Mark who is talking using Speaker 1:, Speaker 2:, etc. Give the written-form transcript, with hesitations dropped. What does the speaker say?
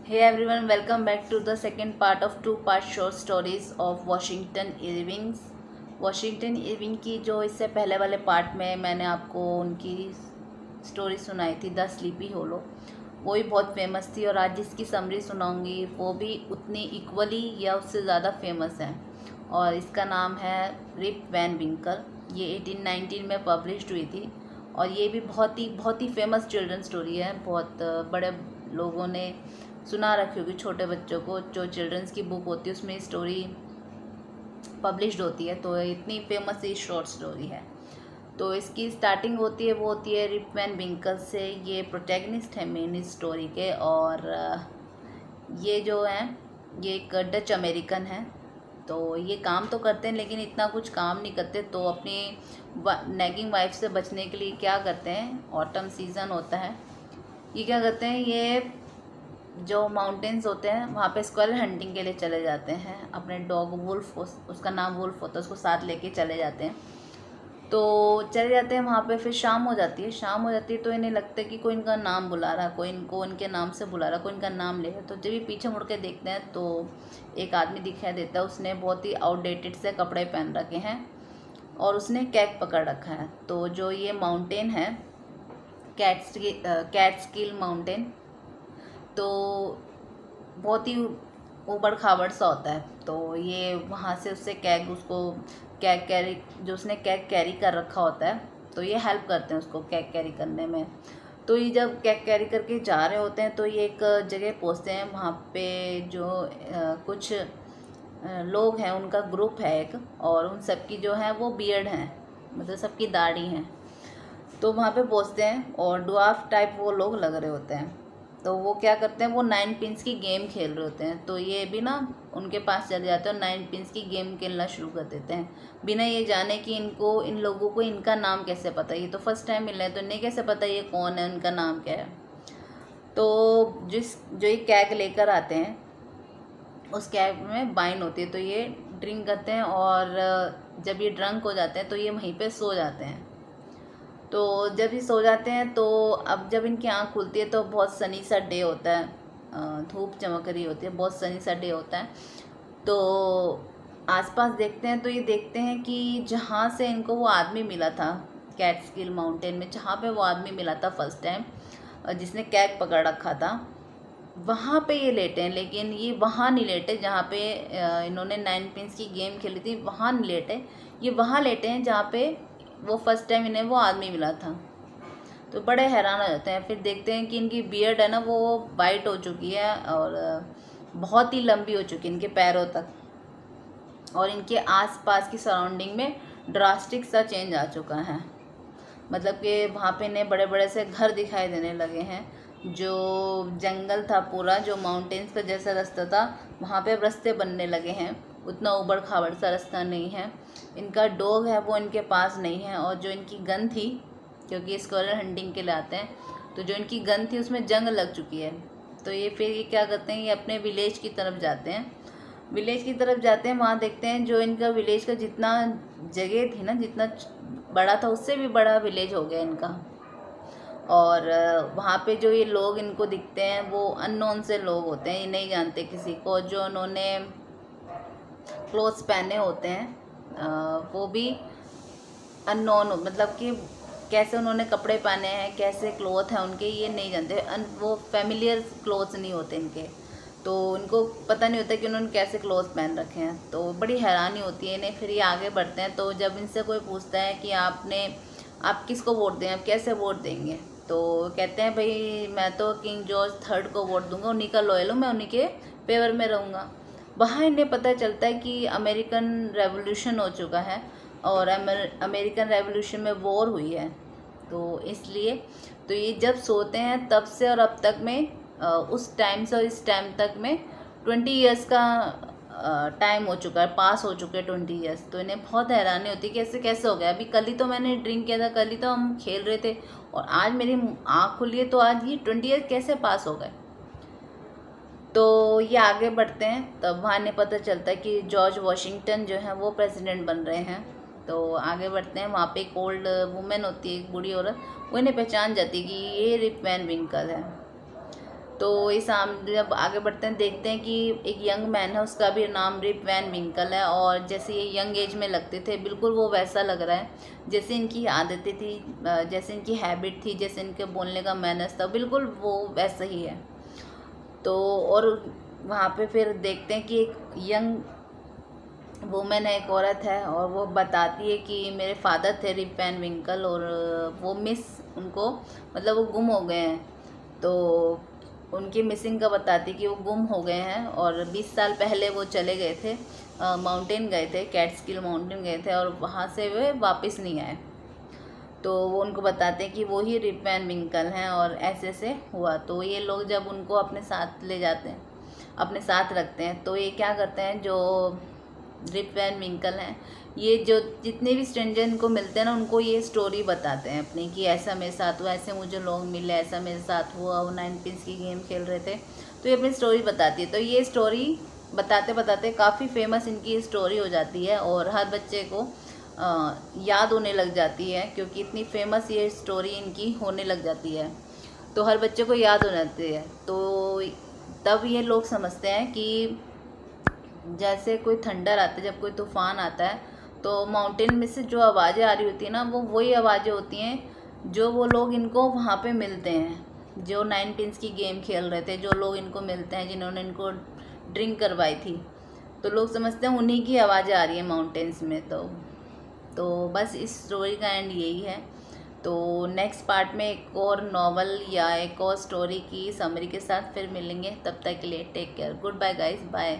Speaker 1: Hey everyone, welcome back to the second part of two-part short stories of Washington Irving. Washington Irving की जो इससे पहले वाले part में मैंने आपको उनकी स्टोरी सुनाई थी, द स्लीपी होलो, वो भी बहुत फेमस थी। और आज जिसकी समरी सुनाऊंगी वो भी उतनी इक्वली या उससे ज़्यादा फेमस है, और इसका नाम है रिप वैन विंकल। ये 1819 में पब्लिश्ड हुई थी, और ये भी बहुत ही फेमस चिल्ड्रन स्टोरी है। बहुत बड़े लोगों ने सुना रखी होगी, छोटे बच्चों को जो चिल्ड्रंस की बुक होती है उसमें स्टोरी पब्लिश्ड होती है, तो इतनी फेमस ये शॉर्ट स्टोरी है। तो इसकी स्टार्टिंग होती है, वो होती है रिप वैन विंकल से। ये प्रोटैगनिस्ट है मेन इस स्टोरी के, और ये जो है ये एक डच अमेरिकन है। तो ये काम तो करते हैं लेकिन इतना कुछ काम नहीं करते। तो अपनी नैगिंग वाइफ से बचने के लिए क्या करते हैं, ऑटम सीज़न होता है, ये क्या करते हैं, ये जो माउंटेन्स होते हैं वहाँ पे स्क्वायर हंटिंग के लिए चले जाते हैं। अपने डॉग वुल्फ, उसका नाम वुल्फ होता है, उसको साथ लेके चले जाते हैं। तो चले जाते हैं वहाँ पे, फिर शाम हो जाती है तो इन्हें लगता है कि कोई इनका नाम बुला रहा है, कोई इनको इनके नाम से बुला रहा है, कोई इनका नाम ले रहा है। तो जब ये पीछे मुड़ के देखते हैं तो एक आदमी दिखाई देता है। उसने बहुत ही आउटडेटेड से कपड़े पहन रखे हैं और उसने कैक पकड़ रखा है। तो जो ये माउंटेन है, कैट्सकिल माउंटेन, तो बहुत ही ऊबड़ खाबड़ सा होता है। तो ये वहाँ से उससे कैग कैरी, जो उसने कैग कैरी कर रखा होता है, तो ये हेल्प करते हैं उसको कैग कैरी करने में। तो ये जब कैग कैरी करके जा रहे होते हैं तो ये एक जगह पहुँचते हैं। वहाँ पे जो कुछ लोग हैं, उनका ग्रुप है एक, और उन सबकी जो है वो बियर्ड हैं, मतलब सबकी दाढ़ी हैं। तो वहाँ पे पहुँचते हैं और डुआफ टाइप वो लोग लग रहे होते हैं। तो वो क्या करते हैं, वो 9 पिन्स की गेम खेल रहे होते हैं। तो ये भी ना उनके पास चले जाते हैं और 9 पिन्स की गेम खेलना शुरू कर देते हैं, बिना ये जाने कि इन लोगों को इनका नाम कैसे पता है। ये तो फर्स्ट टाइम मिल रहे हैं, तो इन्हें कैसे पता ये कौन है, उनका नाम क्या है। तो जो ये कैग लेकर आते हैं, उस कैग में वाइन होती है। तो ये ड्रिंक करते हैं, और जब ये ड्रंक हो जाते हैं तो ये वहीं पर सो जाते हैं। तो जब ये सो जाते हैं तो अब जब इनकी आँख खुलती है तो बहुत सनी सा डे होता है, धूप चमक रही होती है, बहुत सनी सा डे होता है। तो आसपास देखते हैं तो ये देखते हैं कि जहाँ से इनको वो आदमी मिला था, कैट्सकिल माउंटेन में जहाँ पे वो आदमी मिला था फर्स्ट टाइम, जिसने कैग पकड़ रखा था, वहाँ पे ये लेटे हैं। लेकिन ये वहाँ नहीं लेटे जहाँ पे इन्होंने 9 पिन्स की गेम खेली थी, वहाँ नहीं लेटे। ये वहाँ लेटे हैं जहाँ पे वो फर्स्ट टाइम इन्हें वो आदमी मिला था। तो बड़े हैरान हो जाते हैं। फिर देखते हैं कि इनकी बियर्ड है ना, वो वाइट हो चुकी है और बहुत ही लंबी हो चुकी है इनके पैरों तक, और इनके आसपास की सराउंडिंग में ड्रास्टिक सा चेंज आ चुका है। मतलब कि वहाँ पे इन्हें बड़े बड़े से घर दिखाई देने लगे हैं। जो जंगल था पूरा, जो माउंटेन्स का जैसा रास्ता था, वहाँ पे रास्ते बनने लगे हैं। उतना ऊबड़ खाबड़ सा रास्ता नहीं है। इनका डॉग है वो इनके पास नहीं है, और जो इनकी गन थी, क्योंकि स्क्वायर हंटिंग के लिए आते हैं, तो जो इनकी गन थी उसमें जंग लग चुकी है। तो ये फिर ये क्या करते हैं, ये अपने विलेज की तरफ जाते हैं। वहाँ देखते हैं जो इनका विलेज का जितना जगह थी ना, जितना बड़ा था उससे भी बड़ा विलेज हो गया इनका। और वहाँ पे जो ये लोग इनको दिखते हैं वो अननोन से लोग होते हैं, ये नहीं जानते किसी को। जो उन्होंने क्लोथ्स पहने होते हैं वो भी अननोन, मतलब कि कैसे उन्होंने कपड़े पहने हैं, कैसे क्लोथ हैं उनके, ये नहीं जानते। वो फैमिलियर क्लोथ्स नहीं होते इनके, तो उनको पता नहीं होता कि उन्होंने कैसे क्लोथ पहन रखे हैं। तो बड़ी हैरानी होती है इन्हें। फिर ये आगे बढ़ते हैं। तो जब इनसे कोई पूछता है कि आप किसको वोट दें, आप कैसे वोट देंगे, तो कहते हैं भाई मैं तो किंग जॉर्ज थर्ड को वोट दूंगा, उन्हीं का लॉयल हूँ, मैं उन्हीं के फेवर में रहूँगा। वहाँ इन्हें पता चलता है कि अमेरिकन रेवोल्यूशन हो चुका है, और अमेरिकन रेवोल्यूशन में वॉर हुई है। तो इसलिए तो ये जब सोते हैं तब से और अब तक में, उस टाइम से और इस टाइम तक में 20 ईयर्स का टाइम हो चुका है, पास हो चुके हैं 20 ईयर्स। तो इन्हें बहुत हैरानी होती है कि ऐसे कैसे हो गया। अभी कल ही तो मैंने ड्रिंक किया था, कल ही तो हम खेल रहे थे, और आज मेरी आँख खुली है, तो आज ये 20 ईयर कैसे पास हो गए। तो ये आगे बढ़ते हैं, तब वहाँ इन्हें पता चलता है कि जॉर्ज वॉशिंगटन जो है वो प्रेसिडेंट बन रहे हैं। तो आगे बढ़ते हैं, वहाँ पे एक ओल्ड वुमेन होती है, एक बूढ़ी औरत, वो इन्हें पहचान जाती है कि ये रिप वैन विंकल है। तो इस जब आगे बढ़ते हैं देखते हैं कि एक यंग मैन है, उसका भी नाम रिप वैन विंकल है, और जैसे ये यंग एज में लगते थे बिल्कुल वो वैसा लग रहा है, जैसे इनकी आदतें थी, जैसे इनकी हैबिट थी, जैसे इनके बोलने का मैनर्स था, बिल्कुल वो वैसा ही है। तो और वहाँ पे फिर देखते हैं कि एक यंग वुमेन है, एक औरत है, और वो बताती है कि मेरे फादर थे रिप वैन विंकल, और वो मिस उनको मतलब वो गुम हो गए हैं। तो उनकी मिसिंग का बताती कि वो गुम हो गए हैं, और 20 साल पहले वो चले गए थे, माउंटेन गए थे, कैट्सकिल माउंटेन गए थे, और वहाँ से वे वापस नहीं आए। तो वो उनको बताते हैं कि वो ही रिप वैन विंकल हैं, और ऐसे से हुआ। तो ये लोग जब उनको अपने साथ ले जाते हैं, अपने साथ रखते हैं, तो ये क्या करते हैं, जो रिप वैन विंकल हैं, ये जो जितने भी स्ट्रेंजर इनको मिलते हैं ना, उनको ये स्टोरी बताते हैं अपनी कि ऐसा मेरे साथ हुआ, ऐसे मुझे लोग मिले, ऐसा मेरे साथ हुआ, वो 9 पिन्स की गेम खेल रहे थे। तो ये अपनी स्टोरी बताती है। तो ये स्टोरी बताते बताते काफ़ी फेमस इनकी स्टोरी हो जाती है, और हर बच्चे को याद होने लग जाती है, क्योंकि इतनी फेमस ये स्टोरी इनकी होने लग जाती है, तो हर बच्चे को याद हो जाती है। तो तब ये लोग समझते हैं कि जैसे कोई थंडर आता है, जब कोई तूफान आता है, तो माउंटेन में से जो आवाज़ें आ रही होती हैं ना, वो वही आवाज़ें होती हैं जो वो लोग इनको वहाँ पे मिलते हैं, जो 9 पिन्स की गेम खेल रहे थे, जो लोग इनको मिलते हैं, जिन्होंने इनको ड्रिंक करवाई थी। तो लोग समझते हैं उन्हीं की आवाज़ें आ रही हैं माउंटेन्स में। तो बस इस स्टोरी का एंड यही है। तो नेक्स्ट पार्ट में एक और नॉवल या एक और स्टोरी की समरी के साथ फिर मिलेंगे। तब तक के लिए take care, good bye guys, bye.